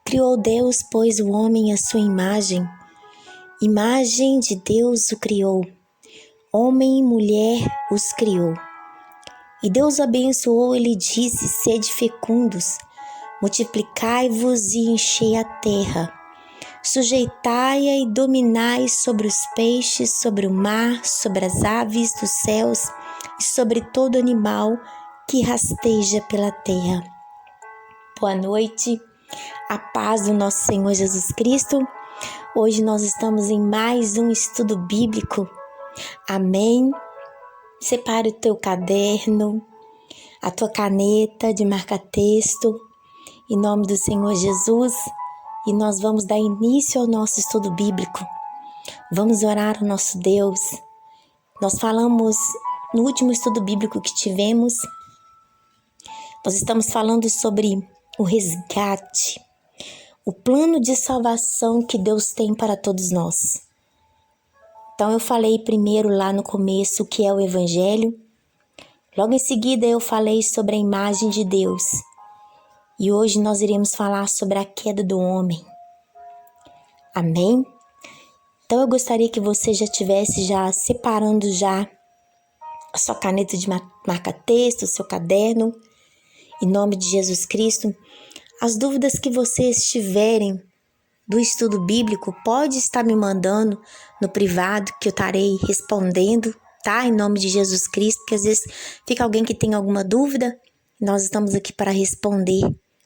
Criou Deus, pois, o homem à sua imagem. Imagem de Deus o criou. Homem e mulher os criou. E Deus o abençoou e lhe disse: sede fecundos, multiplicai-vos e enchei a terra. Sujeitai-a e dominai sobre os peixes, sobre o mar, sobre as aves dos céus e sobre todo animal que rasteja pela terra. Boa noite, a paz do nosso Senhor Jesus Cristo. Hoje nós estamos em mais um estudo bíblico. Amém? Separe o teu caderno, a tua caneta de marca-texto, em nome do Senhor Jesus, e nós vamos dar início ao nosso estudo bíblico. Vamos orar ao nosso Deus. Nós falamos no último estudo bíblico que tivemos, nós estamos falando sobre o resgate, o plano de salvação que Deus tem para todos nós. Então eu falei primeiro lá no começo o que é o Evangelho, logo em seguida eu falei sobre a imagem de Deus e hoje nós iremos falar sobre a queda do homem. Amém? Então eu gostaria que você já estivesse separando já a sua caneta de marca-texto, o seu caderno, em nome de Jesus Cristo. As dúvidas que vocês tiverem do estudo bíblico, pode estar me mandando no privado que eu estarei respondendo, tá? Em nome de Jesus Cristo, porque às vezes fica alguém que tem alguma dúvida, nós estamos aqui para responder.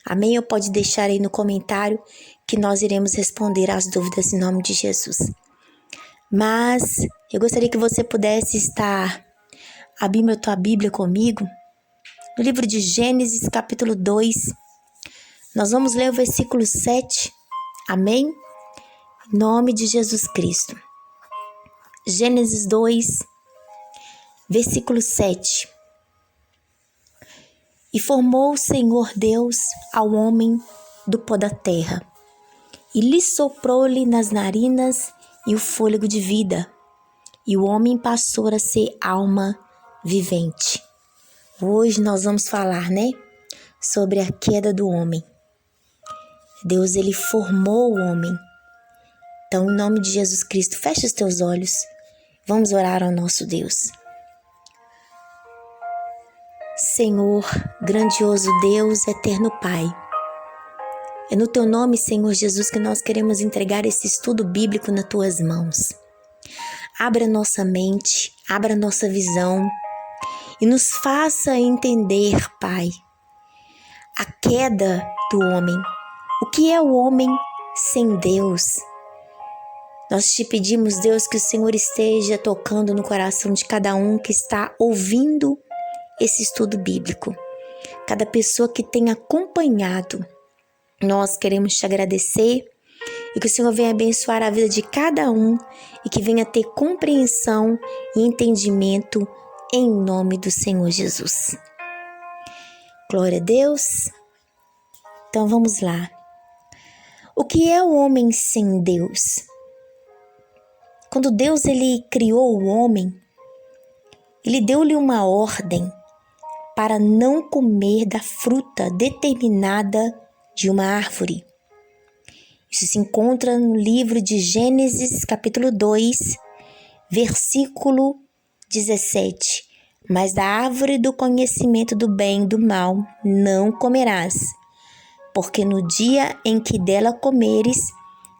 Amém? Ou pode deixar aí no comentário que nós iremos responder as dúvidas em nome de Jesus. Mas eu gostaria que você pudesse estar abrindo a tua Bíblia comigo no livro de Gênesis, capítulo 2. Nós vamos ler o versículo 7. Amém? Em nome de Jesus Cristo. Gênesis 2, versículo 7. E formou o Senhor Deus ao homem do pó da terra, e lhe soprou-lhe nas narinas e o fôlego de vida, e o homem passou a ser alma vivente. Hoje nós vamos falar, sobre a queda do homem. Deus, ele formou o homem. Então, em nome de Jesus Cristo, feche os teus olhos. Vamos orar ao nosso Deus. Senhor, grandioso Deus, eterno Pai. É no teu nome, Senhor Jesus, que nós queremos entregar esse estudo bíblico nas tuas mãos. Abra nossa mente, abra nossa visão e nos faça entender, Pai, a queda do homem. O que é o homem sem Deus? Nós te pedimos, Deus, que o Senhor esteja tocando no coração de cada um que está ouvindo esse estudo bíblico. Cada pessoa que tem acompanhado, nós queremos te agradecer e que o Senhor venha abençoar a vida de cada um e que venha ter compreensão e entendimento em nome do Senhor Jesus. Glória a Deus. Então vamos lá. O que é o homem sem Deus? Quando Deus ele criou o homem, ele deu-lhe uma ordem para não comer da fruta determinada de uma árvore. Isso se encontra no livro de Gênesis, capítulo 2, versículo 17. Mas da árvore do conhecimento do bem e do mal não comerás, porque no dia em que dela comeres,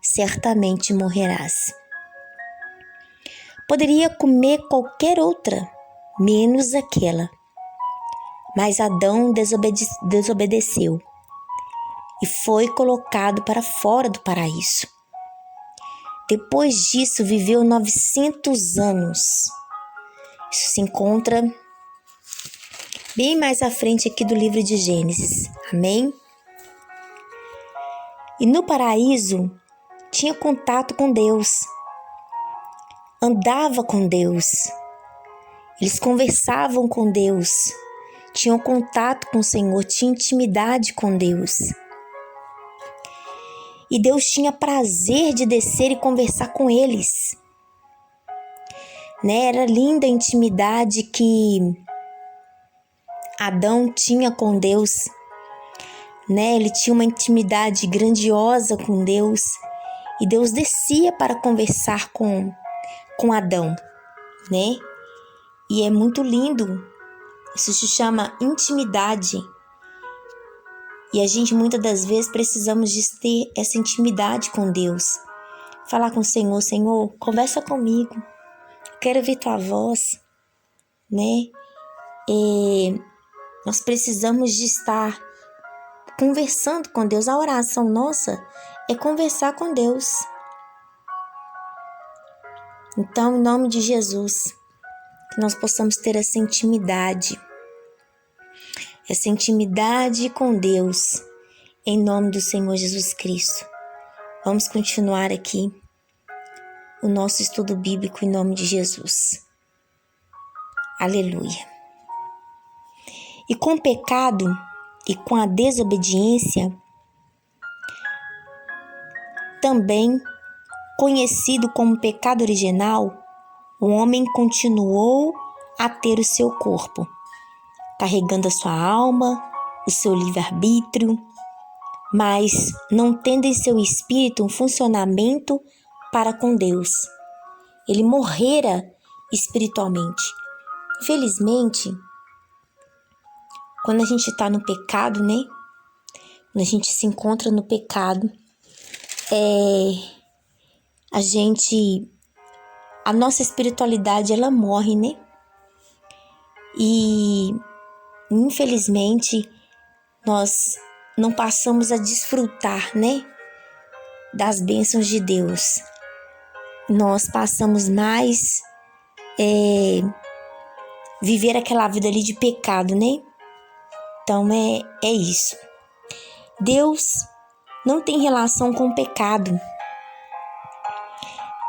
certamente morrerás. Poderia comer qualquer outra, menos aquela. Mas Adão desobedeceu e foi colocado para fora do paraíso. Depois disso, viveu 900 anos. Isso se encontra bem mais à frente aqui do livro de Gênesis. Amém? E no paraíso, tinha contato com Deus. Andava com Deus. Eles conversavam com Deus. Tinham contato com o Senhor, tinham intimidade com Deus. E Deus tinha prazer de descer e conversar com eles. Era linda a intimidade que Adão tinha com Deus. né? Ele tinha uma intimidade grandiosa com Deus e Deus descia para conversar com Adão, né? E é muito lindo, isso se chama intimidade. E a gente muitas das vezes precisamos de ter essa intimidade com Deus. Falar com o Senhor, Senhor, conversa comigo, quero ouvir tua voz, né? Nós precisamos de estar conversando com Deus. A oração nossa é conversar com Deus. Então, em nome de Jesus, que nós possamos ter essa intimidade com Deus, em nome do Senhor Jesus Cristo. Vamos continuar aqui o nosso estudo bíblico em nome de Jesus. Aleluia. E com o pecado e com a desobediência, também conhecido como pecado original, o homem continuou a ter o seu corpo, carregando a sua alma, o seu livre-arbítrio, mas não tendo em seu espírito um funcionamento para com Deus. Ele morrera espiritualmente. Infelizmente, quando a gente está no pecado, né? Quando a gente se encontra no pecado, a nossa espiritualidade, ela morre, né? E, infelizmente, nós não passamos a desfrutar, né? Das bênçãos de Deus. Nós passamos mais viver aquela vida ali de pecado, né? Então, é isso. Deus não tem relação com o pecado.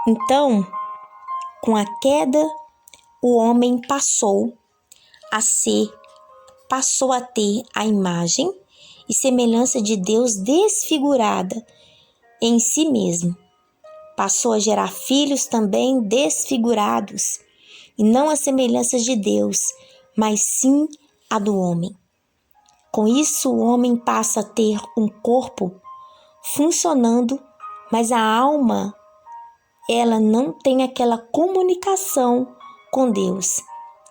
Então, com a queda, o homem passou a ter a imagem e semelhança de Deus desfigurada em si mesmo. Passou a gerar filhos também desfigurados, e não a semelhança de Deus, mas sim a do homem. Com isso, o homem passa a ter um corpo funcionando, mas a alma, ela não tem aquela comunicação com Deus,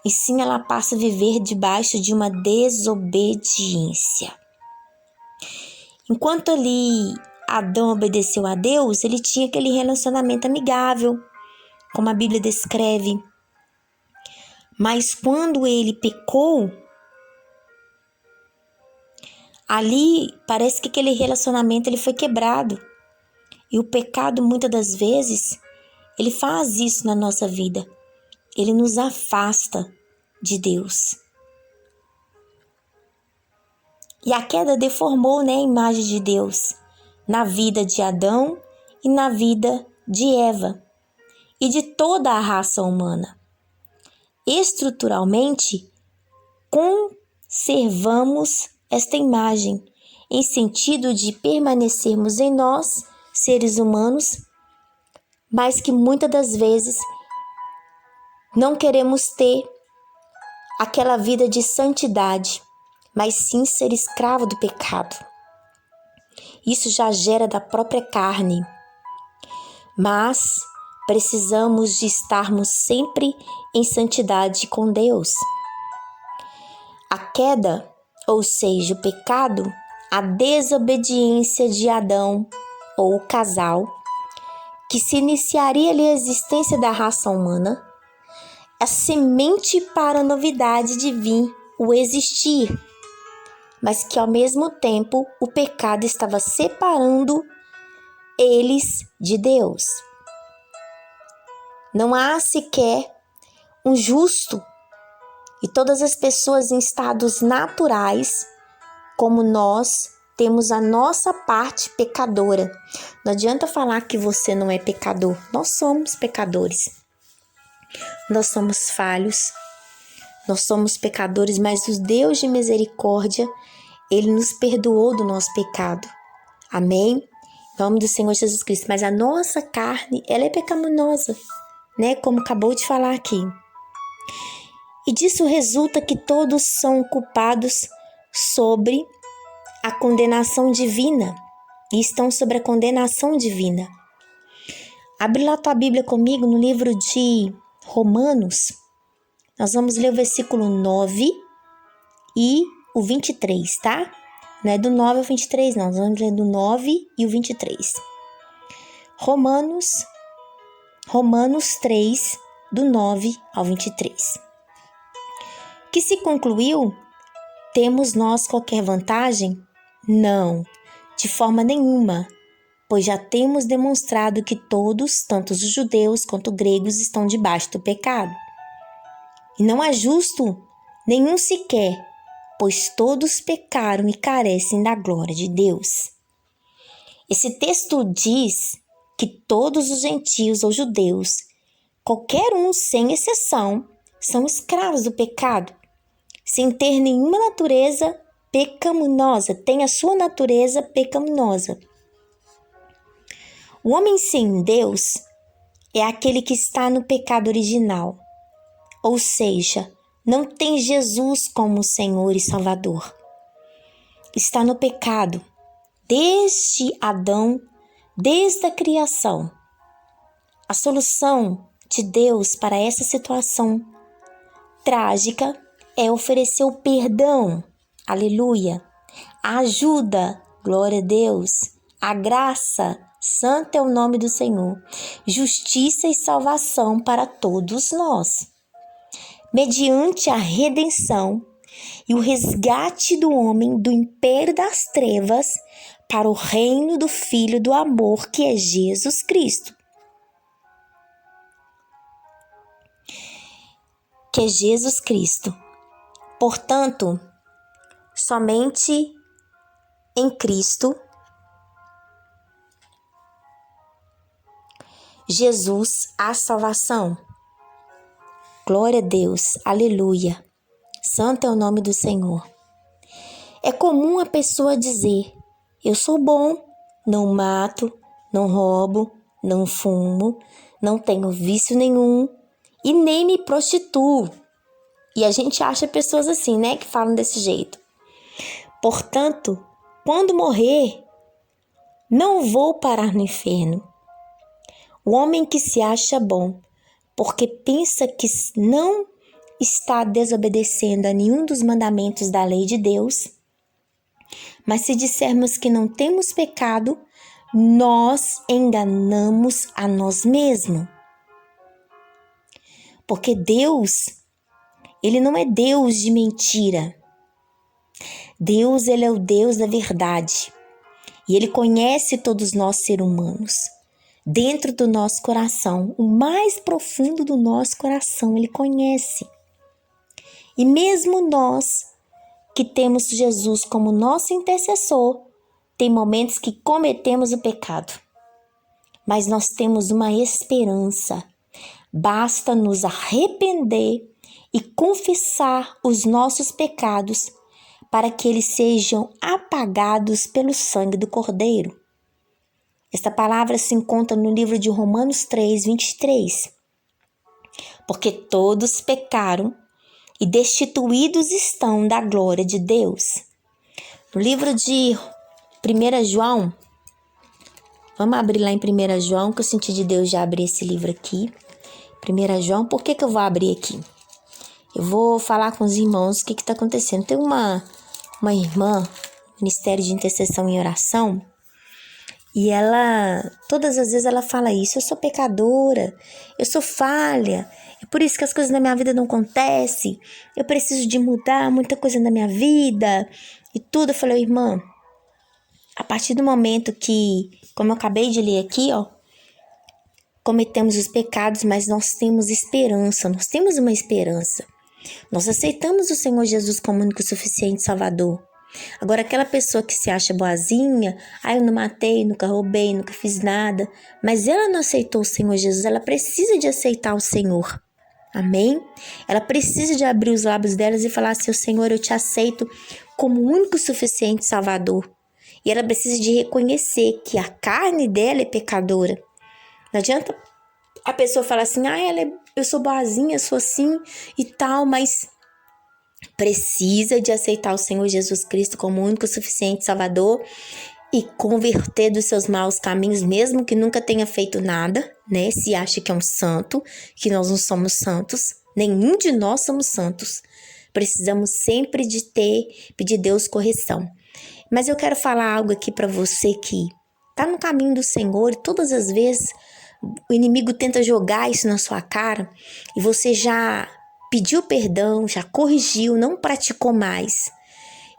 e sim ela passa a viver debaixo de uma desobediência. Enquanto ali Adão obedeceu a Deus, ele tinha aquele relacionamento amigável, como a Bíblia descreve. Mas quando ele pecou, ali parece que aquele relacionamento ele foi quebrado. E o pecado, muitas das vezes, ele faz isso na nossa vida. Ele nos afasta de Deus. E a queda deformou, né, a imagem de Deus na vida de Adão e na vida de Eva e de toda a raça humana. Estruturalmente, conservamos esta imagem em sentido de permanecermos em nós, seres humanos, mas que muitas das vezes não queremos ter aquela vida de santidade, mas sim ser escravo do pecado. Isso já gera da própria carne, mas precisamos de estarmos sempre em santidade com Deus. A queda, ou seja, o pecado, a desobediência de Adão ou o casal, que se iniciaria ali a existência da raça humana, a semente para a novidade de vir o existir, mas que ao mesmo tempo o pecado estava separando eles de Deus. Não há sequer um justo, e todas as pessoas em estados naturais, como nós, temos a nossa parte pecadora. Não adianta falar que você não é pecador. Nós somos pecadores. Nós somos falhos. Nós somos pecadores, mas o Deus de misericórdia, Ele nos perdoou do nosso pecado. Amém? Em nome do Senhor Jesus Cristo. Mas a nossa carne, ela é pecaminosa, né? Como acabou de falar aqui. E disso resulta que todos são culpados sobre a condenação divina e estão sobre a condenação divina. Abre lá tua Bíblia comigo no livro de Romanos. Nós vamos ler o versículo 9 e o 23, tá? Não é do 9 ao 23, não. Nós vamos ler do 9 e o 23. Romanos 3, do 9 ao 23. Que se concluiu? Temos nós qualquer vantagem? Não, de forma nenhuma, pois já temos demonstrado que todos, tanto os judeus quanto os gregos, estão debaixo do pecado. E não há justo nenhum sequer, pois todos pecaram e carecem da glória de Deus. Esse texto diz que todos os gentios ou judeus, qualquer um sem exceção, são escravos do pecado, sem ter nenhuma natureza pecaminosa, tem a sua natureza pecaminosa. O homem sem Deus é aquele que está no pecado original, ou seja, não tem Jesus como Senhor e Salvador. Está no pecado desde Adão, desde a criação. A solução de Deus para essa situação trágica é oferecer o perdão, aleluia, a ajuda, glória a Deus, a graça, santo é o nome do Senhor, justiça e salvação para todos nós, mediante a redenção e o resgate do homem do império das trevas para o reino do Filho do amor, que é Jesus Cristo. Que é Jesus Cristo. Portanto, somente em Cristo, Jesus, há salvação. Glória a Deus, aleluia. Santo é o nome do Senhor. É comum a pessoa dizer: eu sou bom, não mato, não roubo, não fumo, não tenho vício nenhum e nem me prostituo. E a gente acha pessoas assim, né, que falam desse jeito. Portanto, quando morrer, não vou parar no inferno. O homem que se acha bom, porque pensa que não está desobedecendo a nenhum dos mandamentos da lei de Deus, mas se dissermos que não temos pecado, nós enganamos a nós mesmos. Porque Deus, Ele não é Deus de mentira. Deus, Ele é o Deus da verdade. E Ele conhece todos nós seres humanos. Dentro do nosso coração, o mais profundo do nosso coração, Ele conhece. E mesmo nós que temos Jesus como nosso intercessor, tem momentos que cometemos o pecado. Mas nós temos uma esperança. Basta nos arrepender e confessar os nossos pecados para que eles sejam apagados pelo sangue do Cordeiro. Esta palavra se encontra no livro de Romanos 3, 23. Porque todos pecaram e destituídos estão da glória de Deus. No livro de 1 João, vamos abrir lá em 1 João, que eu senti de Deus já abrir esse livro aqui. 1 João, por que eu vou abrir aqui? Eu vou falar com os irmãos o que está acontecendo. Tem uma irmã, Ministério de Intercessão e Oração, e ela, todas as vezes ela fala isso: eu sou pecadora, eu sou falha, é por isso que as coisas na minha vida não acontecem, eu preciso de mudar muita coisa na minha vida e tudo. Eu falei: irmã, a partir do momento que, como eu acabei de ler aqui, cometemos os pecados, mas nós temos esperança, nós temos uma esperança. Nós aceitamos o Senhor Jesus como único e suficiente Salvador. Agora, aquela pessoa que se acha boazinha, eu não matei, nunca roubei, nunca fiz nada, mas ela não aceitou o Senhor Jesus, ela precisa de aceitar o Senhor. Amém? Ela precisa de abrir os lábios delas e falar assim: Senhor, eu te aceito como único e suficiente Salvador. E ela precisa de reconhecer que a carne dela é pecadora. Não adianta a pessoa falar assim: eu sou boazinha, sou assim e tal, mas precisa de aceitar o Senhor Jesus Cristo como único, suficiente Salvador e converter dos seus maus caminhos, mesmo que nunca tenha feito nada, né? Se acha que é um santo, que nós não somos santos, nenhum de nós somos santos. Precisamos sempre de pedir a Deus correção. Mas eu quero falar algo aqui para você que tá no caminho do Senhor e todas as vezes o inimigo tenta jogar isso na sua cara e você já pediu perdão, já corrigiu, não praticou mais.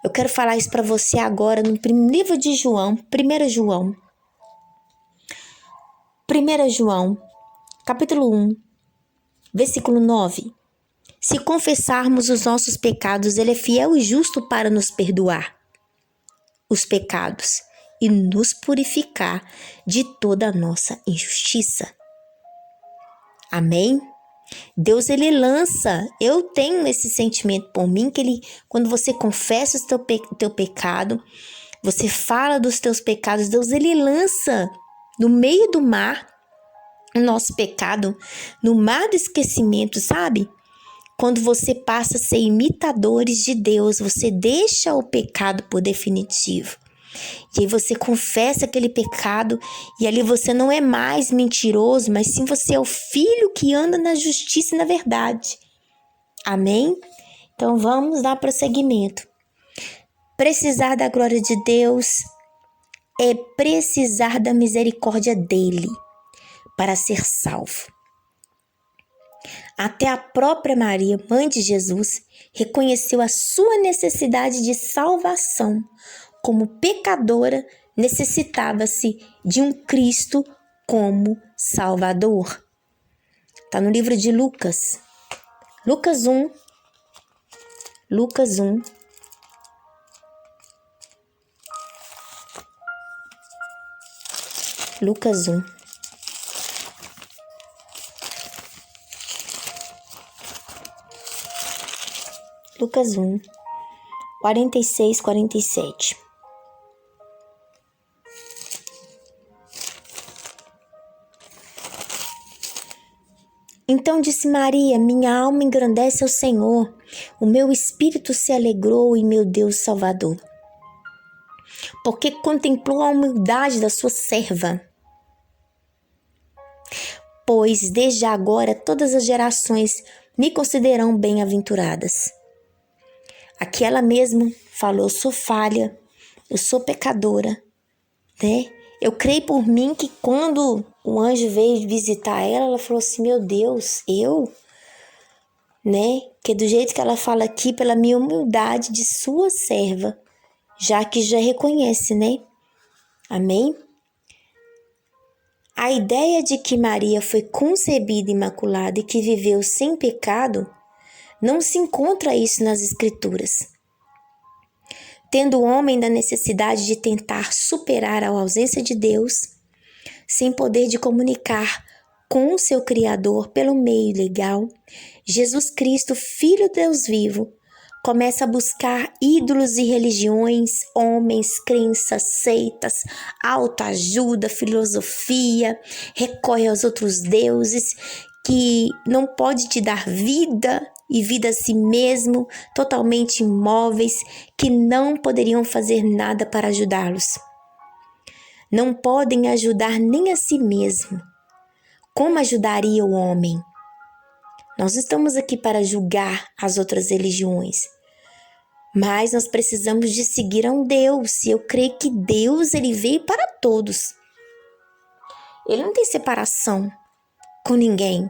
Eu quero falar isso para você agora no livro de João, 1 João. 1 João, capítulo 1, versículo 9. Se confessarmos os nossos pecados, Ele é fiel e justo para nos perdoar os pecados e nos purificar de toda a nossa injustiça. Amém? Deus, Ele lança, eu tenho esse sentimento por mim, que Ele, quando você confessa o teu pecado, você fala dos teus pecados, Deus, Ele lança no meio do mar o nosso pecado, no mar do esquecimento, sabe? Quando você passa a ser imitadores de Deus, você deixa o pecado por definitivo. E aí você confessa aquele pecado e ali você não é mais mentiroso, mas sim você é o filho que anda na justiça e na verdade. Amém? Então vamos dar prosseguimento. Precisar da glória de Deus é precisar da misericórdia dele para ser salvo. Até a própria Maria, mãe de Jesus, reconheceu a sua necessidade de salvação. Como pecadora, necessitava-se de um Cristo como Salvador. Está no livro de Lucas. Lucas 1. Lucas 1. Lucas 1. Lucas 1, 46, 47. Então disse Maria: minha alma engrandece ao Senhor, o meu espírito se alegrou em meu Deus Salvador, porque contemplou a humildade da sua serva. Pois desde agora todas as gerações me considerarão bem-aventuradas. Aqui ela mesma falou: eu sou falha, eu sou pecadora, né? Eu creio por mim que quando o anjo veio visitar ela, ela falou assim: meu Deus, eu? Né? Que do jeito que ela fala aqui, pela minha humildade de sua serva, já que já reconhece, né? Amém? A ideia de que Maria foi concebida imaculada e que viveu sem pecado, não se encontra isso nas Escrituras. Tendo o homem da necessidade de tentar superar a ausência de Deus, sem poder de comunicar com o seu Criador pelo meio legal, Jesus Cristo, Filho de Deus vivo, começa a buscar ídolos e religiões, homens, crenças, seitas, autoajuda, filosofia, recorre aos outros deuses que não pode te dar vida e vida a si mesmo, totalmente imóveis, que não poderiam fazer nada para ajudá-los. Não podem ajudar nem a si mesmo. Como ajudaria o homem? Nós estamos aqui para julgar as outras religiões, mas nós precisamos de seguir a um Deus, e eu creio que Deus, ele veio para todos. Ele não tem separação com ninguém.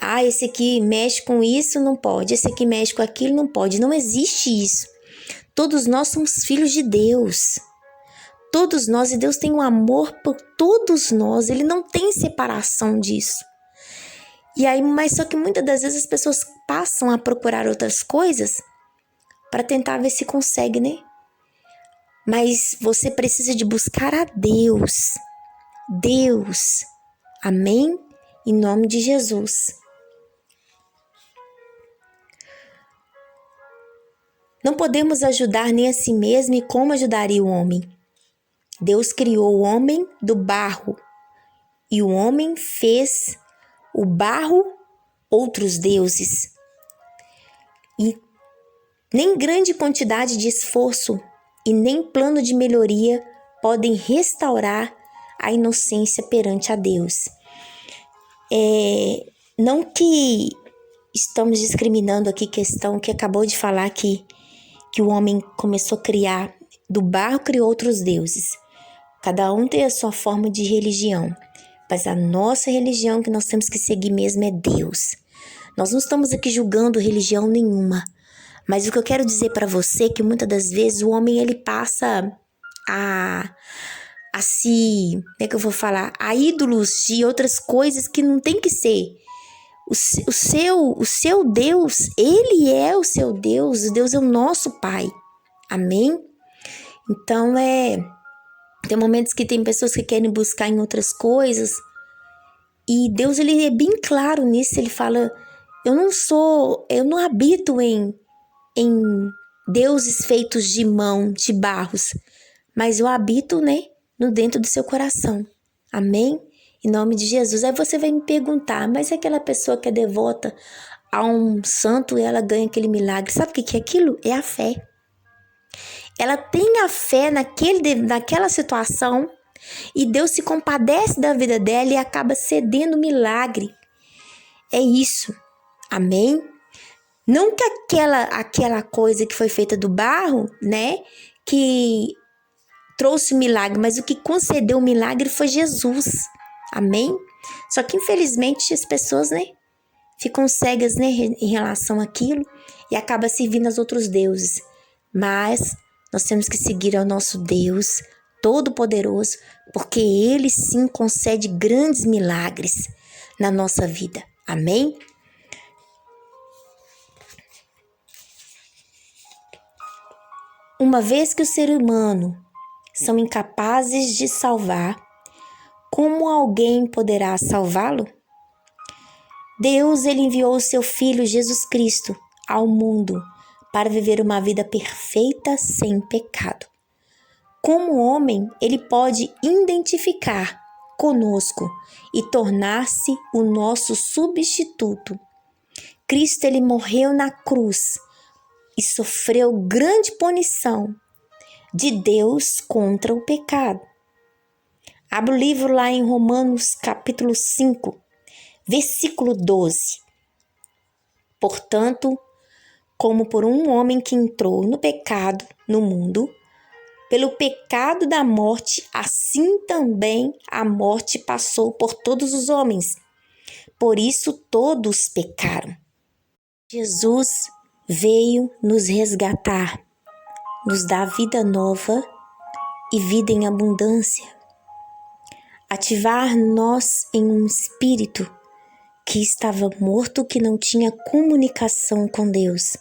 Ah, esse aqui mexe com isso, não pode. Esse aqui mexe com aquilo, não pode. Não existe isso. Todos nós somos filhos de Deus. Todos nós, e Deus tem um amor por todos nós. Ele não tem separação disso. E aí, mas só que muitas das vezes as pessoas passam a procurar outras coisas para tentar ver se consegue, né? Mas você precisa de buscar a Deus. Deus. Amém? Em nome de Jesus. Não podemos ajudar nem a si mesmo, e como ajudaria o homem? Deus criou o homem do barro, e o homem fez o barro outros deuses. E Nem grande quantidade de esforço e nem plano de melhoria podem restaurar a inocência perante a Deus. Não que estamos discriminando aqui questão que acabou de falar que o homem começou a criar, do barro criou outros deuses. Cada um tem a sua forma de religião, mas a nossa religião que nós temos que seguir mesmo é Deus. Nós não estamos aqui julgando religião nenhuma, mas o que eu quero dizer para você é que muitas das vezes o homem ele passa a como é que eu vou falar? A ídolos de outras coisas que não tem que ser. O seu Deus, ele é o seu Deus, o Deus é o nosso Pai. Amém? Então, tem momentos que tem pessoas que querem buscar em outras coisas e Deus, ele é bem claro nisso, ele fala, eu não habito em deuses feitos de mão, de barros, mas eu habito, no dentro do seu coração. Amém? Em nome de Jesus. Aí você vai me perguntar, mas aquela pessoa que é devota a um santo e ela ganha aquele milagre, sabe o que é aquilo? É a fé. Ela tem a fé naquela situação e Deus se compadece da vida dela e acaba cedendo o milagre. É isso. Amém? Não que aquela coisa que foi feita do barro, que trouxe o milagre, mas o que concedeu o milagre foi Jesus. Amém? Só que infelizmente as pessoas, ficam cegas, em relação àquilo e acabam servindo aos outros deuses. Mas nós temos que seguir ao nosso Deus Todo-Poderoso, porque Ele sim concede grandes milagres na nossa vida. Amém? Uma vez que o ser humano são incapazes de salvar, como alguém poderá salvá-lo? Deus, ele enviou o seu Filho Jesus Cristo ao mundo para viver uma vida perfeita sem pecado. Como homem, ele pode identificar conosco e tornar-se o nosso substituto. Cristo, ele morreu na cruz e sofreu grande punição de Deus contra o pecado. Abra o livro lá em Romanos capítulo 5, versículo 12. Portanto, como por um homem que entrou no pecado no mundo, pelo pecado da morte, assim também a morte passou por todos os homens. Por isso todos pecaram. Jesus veio nos resgatar, nos dar vida nova e vida em abundância. Ativar nós em um espírito que estava morto, que não tinha comunicação com Deus.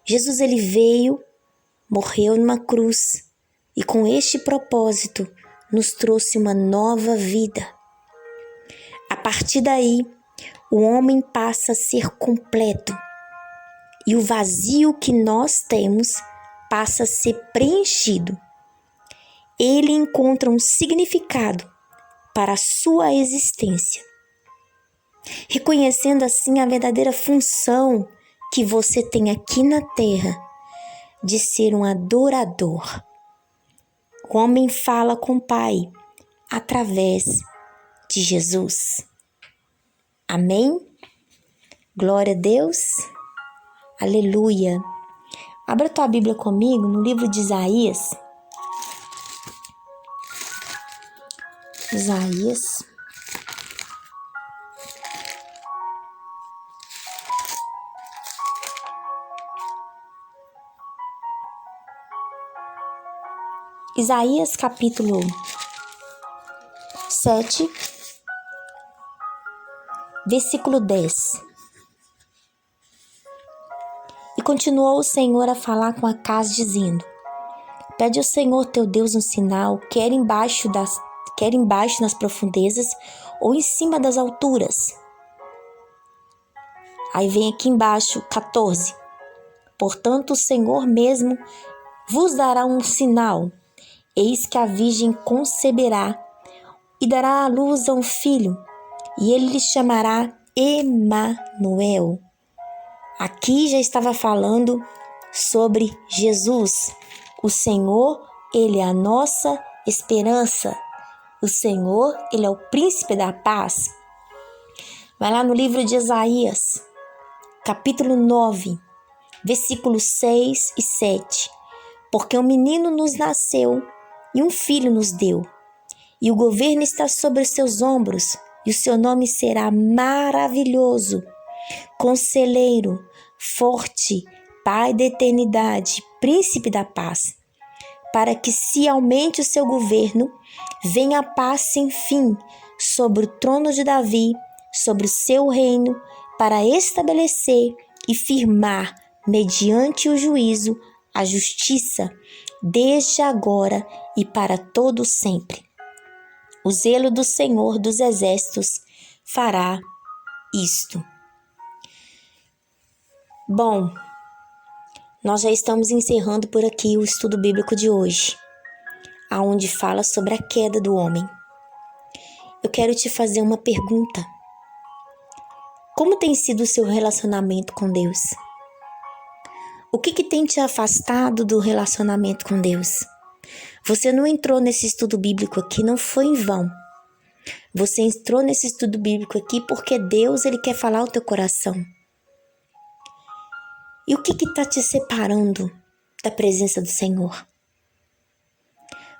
Jesus, ele veio, morreu numa cruz e com este propósito nos trouxe uma nova vida. A partir daí, o homem passa a ser completo e o vazio que nós temos passa a ser preenchido. Ele encontra um significado para a sua existência, reconhecendo assim a verdadeira função que você tem aqui na terra de ser um adorador. O homem fala com o Pai através de Jesus. Amém? Glória a Deus. Aleluia. Abra tua Bíblia comigo no livro de Isaías. Isaías. Isaías capítulo 7, versículo 10. E continuou o Senhor a falar com Acaz, dizendo: Pede ao Senhor teu Deus um sinal, quer embaixo nas profundezas ou em cima das alturas. Aí vem aqui embaixo, 14. Portanto, o Senhor mesmo vos dará um sinal. Eis que a virgem conceberá e dará à luz a um filho, e ele lhe chamará Emanuel. Aqui já estava falando sobre Jesus. O Senhor, Ele é a nossa esperança. O Senhor, Ele é o príncipe da paz. Vai lá no livro de Isaías, capítulo 9, versículos 6 e 7. Porque um menino nos nasceu e um filho nos deu, e o governo está sobre os seus ombros, e o seu nome será maravilhoso, Conselheiro, Forte, Pai da eternidade, Príncipe da paz. Para que se aumente o seu governo, venha a paz sem fim sobre o trono de Davi, sobre o seu reino, para estabelecer e firmar, mediante o juízo, a justiça, desde agora e para todo sempre. O zelo do Senhor dos Exércitos fará isto. Bom, nós já estamos encerrando por aqui o estudo bíblico de hoje, aonde fala sobre a queda do homem. Eu quero te fazer uma pergunta. Como tem sido o seu relacionamento com Deus? O que tem te afastado do relacionamento com Deus? Você não entrou nesse estudo bíblico aqui, não foi em vão. Você entrou nesse estudo bíblico aqui porque Deus, Ele quer falar ao teu coração. E o que está te separando da presença do Senhor?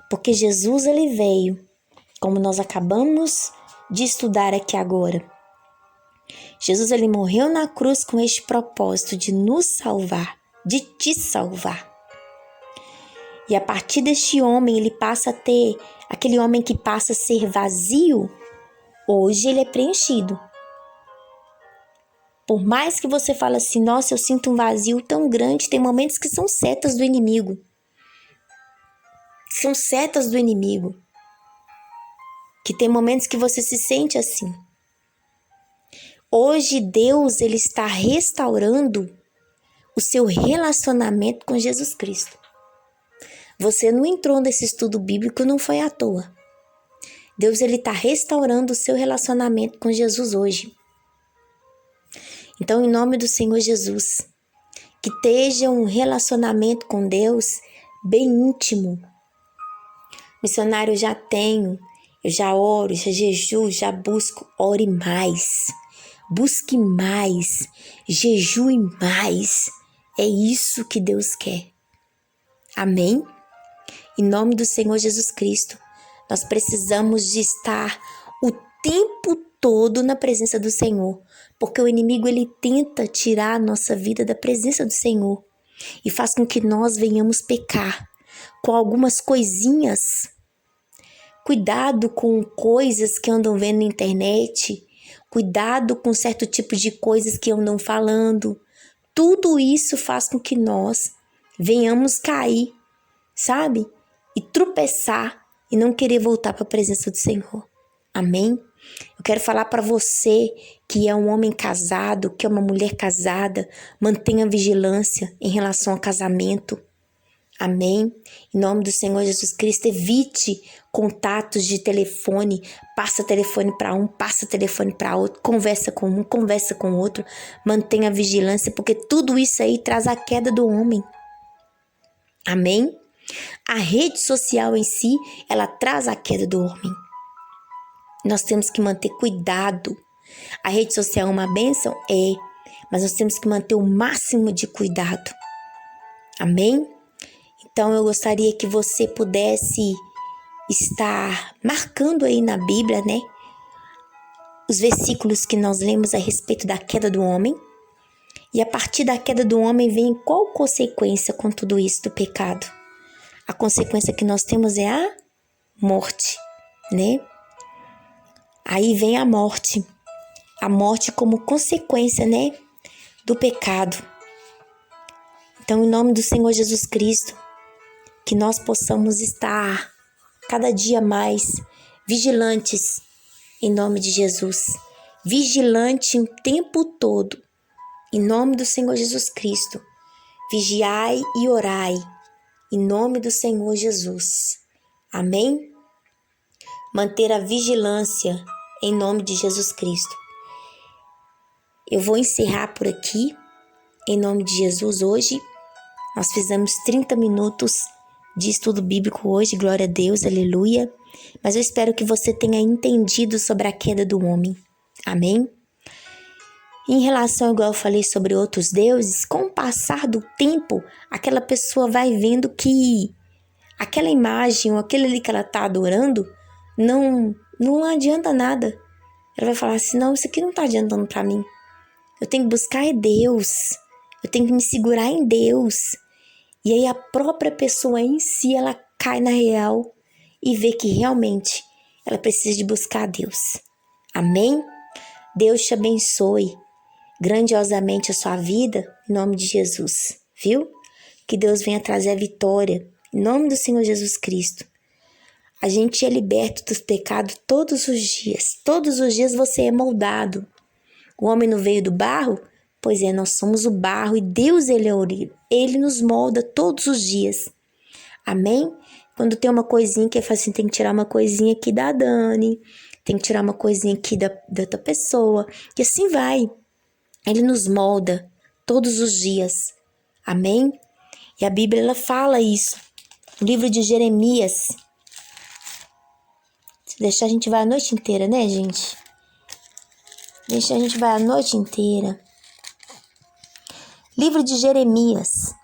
Porque Jesus, Ele veio, como nós acabamos de estudar aqui agora. Jesus, Ele morreu na cruz com este propósito de nos salvar, de te salvar. E a partir deste homem, ele passa a ter, aquele homem que passa a ser vazio, hoje ele é preenchido. Por mais que você fale assim, nossa, eu sinto um vazio tão grande, tem momentos que são setas do inimigo. São setas do inimigo. Que tem momentos que você se sente assim. Hoje Deus, Ele está restaurando o seu relacionamento com Jesus Cristo. Você não entrou nesse estudo bíblico, não foi à toa. Deus, Ele está restaurando o seu relacionamento com Jesus hoje. Então, em nome do Senhor Jesus, que esteja um relacionamento com Deus bem íntimo. Missionário, eu já tenho, eu já oro, já jejuo, já busco. Ore mais, busque mais, jejue mais. É isso que Deus quer. Amém? Em nome do Senhor Jesus Cristo, nós precisamos de estar o tempo todo na presença do Senhor, porque o inimigo, ele tenta tirar a nossa vida da presença do Senhor e faz com que nós venhamos pecar com algumas coisinhas. Cuidado com coisas que andam vendo na internet, cuidado com certo tipo de coisas que andam falando. Tudo isso faz com que nós venhamos cair, sabe? E tropeçar e não querer voltar para a presença do Senhor. Amém? Eu quero falar para você que é um homem casado, que é uma mulher casada, mantenha vigilância em relação ao casamento. Amém? Em nome do Senhor Jesus Cristo, evite contatos de telefone, passa telefone para um, passa telefone para outro, conversa com um, conversa com outro, mantenha vigilância, porque tudo isso aí traz a queda do homem. Amém? A rede social em si, ela traz a queda do homem. Nós temos que manter cuidado. A rede social é uma bênção? É, mas nós temos que manter o máximo de cuidado. Amém? Então eu gostaria que você pudesse estar marcando aí na Bíblia, né? Os versículos que nós lemos a respeito da queda do homem. E a partir da queda do homem vem qual consequência com tudo isso do pecado? A consequência que nós temos é a morte, né? Aí vem a morte como consequência, né, do pecado. Então, em nome do Senhor Jesus Cristo, que nós possamos estar cada dia mais vigilantes, em nome de Jesus. Vigilante o tempo todo, em nome do Senhor Jesus Cristo. Vigiai e orai, em nome do Senhor Jesus. Amém? Manter a vigilância em nome de Jesus Cristo. Eu vou encerrar por aqui em nome de Jesus. Hoje nós fizemos 30 minutos de estudo bíblico hoje, glória a Deus, aleluia. Mas eu espero que você tenha entendido sobre a queda do homem. Amém? Em relação, igual eu falei sobre outros deuses, com o passar do tempo, aquela pessoa vai vendo que aquela imagem ou aquele ali que ela está adorando não adianta nada. Ela vai falar assim, não, isso aqui não está adiantando para mim. Eu tenho que buscar em Deus. Eu tenho que me segurar em Deus. E aí a própria pessoa em si, ela cai na real e vê que realmente ela precisa de buscar a Deus. Amém? Deus te abençoe grandiosamente a sua vida, em nome de Jesus, viu? Que Deus venha trazer a vitória, em nome do Senhor Jesus Cristo. A gente é liberto dos pecados todos os dias você é moldado. O homem não veio do barro? Pois é, nós somos o barro e Deus, Ele é o oleiro. Ele nos molda todos os dias. Amém? Quando tem uma coisinha que fala assim, tem que tirar uma coisinha aqui da Dani, tem que tirar uma coisinha aqui da outra pessoa, e assim vai. Ele nos molda todos os dias. Amém? E a Bíblia, ela fala isso. O livro de Jeremias. Se deixar, a gente vai a noite inteira, né, gente? Deixa, a gente vai a noite inteira. Livro de Jeremias.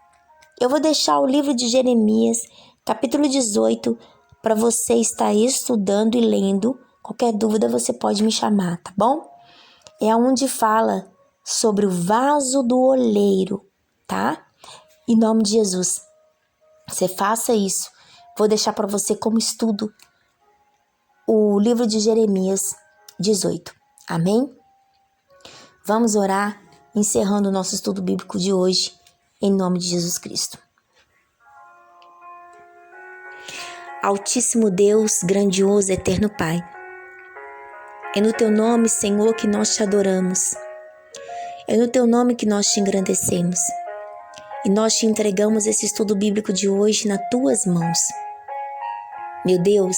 Eu vou deixar o livro de Jeremias, capítulo 18, para você estar estudando e lendo. Qualquer dúvida você pode me chamar, tá bom? É onde fala sobre o vaso do oleiro, tá? Em nome de Jesus, você faça isso. Vou deixar para você como estudo o livro de Jeremias 18. Amém? Vamos orar, encerrando o nosso estudo bíblico de hoje, em nome de Jesus Cristo. Altíssimo Deus, grandioso, eterno Pai, é no Teu nome, Senhor, que nós te adoramos. É no Teu nome que nós te engrandecemos. E nós te entregamos esse estudo bíblico de hoje nas Tuas mãos. Meu Deus,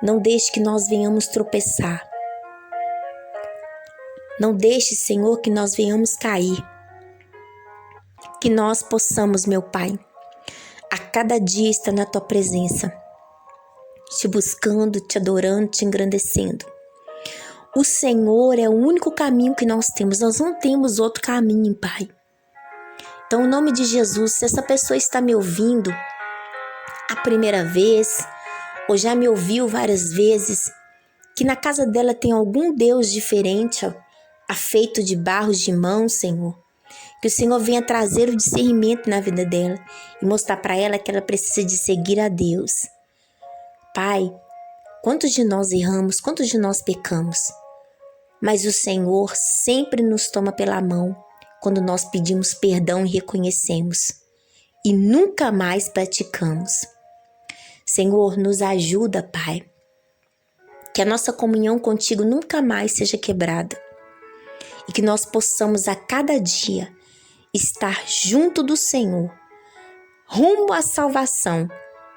não deixe que nós venhamos tropeçar. Não deixe, Senhor, que nós venhamos cair. Que nós possamos, meu Pai, a cada dia estar na Tua presença, te buscando, te adorando, te engrandecendo. O Senhor é o único caminho que nós não temos outro caminho, Pai. Então, em nome de Jesus, se essa pessoa está me ouvindo a primeira vez, ou já me ouviu várias vezes, que na casa dela tem algum Deus diferente, feito de barros de mão, Senhor, que o Senhor venha trazer o discernimento na vida dela e mostrar para ela que ela precisa de seguir a Deus. Pai, quantos de nós erramos, quantos de nós pecamos? Mas o Senhor sempre nos toma pela mão quando nós pedimos perdão e reconhecemos e nunca mais praticamos. Senhor, nos ajuda, Pai, que a nossa comunhão contigo nunca mais seja quebrada e que nós possamos a cada dia estar junto do Senhor, rumo à salvação,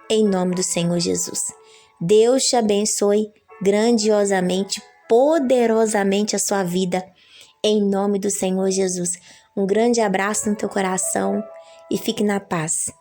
em nome do Senhor Jesus. Deus te abençoe grandiosamente, poderosamente a sua vida, em nome do Senhor Jesus. Um grande abraço no teu coração e fique na paz.